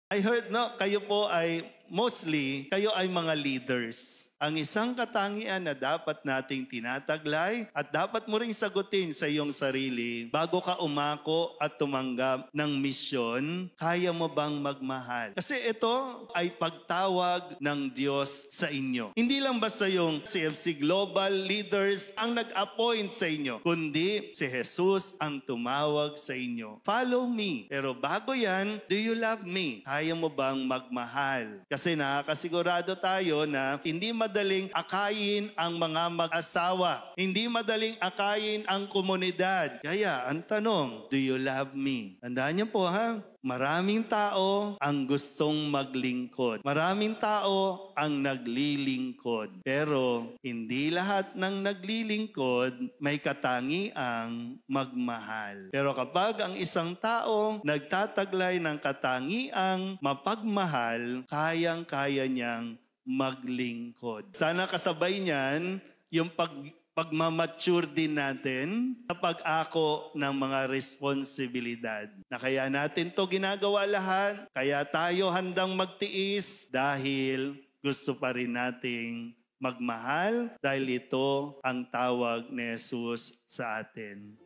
I heard, no, kayo po ay, kayo ay mga leaders. Ang isang katangian na dapat nating tinataglay at dapat mo ring sagutin sa iyong sarili bago ka umako at tumanggap ng misyon, kaya mo bang magmahal? Kasi ito ay pagtawag ng Diyos sa inyo. Hindi lang basta yung CFC Global leaders ang nag-appoint sa inyo, kundi si Jesus ang tumawag sa inyo. Follow me. Pero bago yan, do you love me? Kaya mo bang magmahal? Kasi nakakasigurado tayo na hindi madaling akayin ang mga mag-asawa. Hindi madaling akayin ang komunidad. Kaya, ang tanong, do you love me? Tandaan niyo po ha, maraming tao ang gustong maglingkod. Maraming tao ang naglilingkod. Pero, hindi lahat ng naglilingkod may katangiang magmahal. Pero kapag ang isang tao nagtataglay ng katangiang mapagmahal, kayang-kaya niyang maglingkod. Sana kasabay niyan yung pagmamature din natin sa pag-ako ng mga responsibilidad. Na kaya natin to ginagawa lahat, kaya tayo handang magtiis dahil gusto pa rin nating magmahal dahil ito ang tawag ni Jesus sa atin.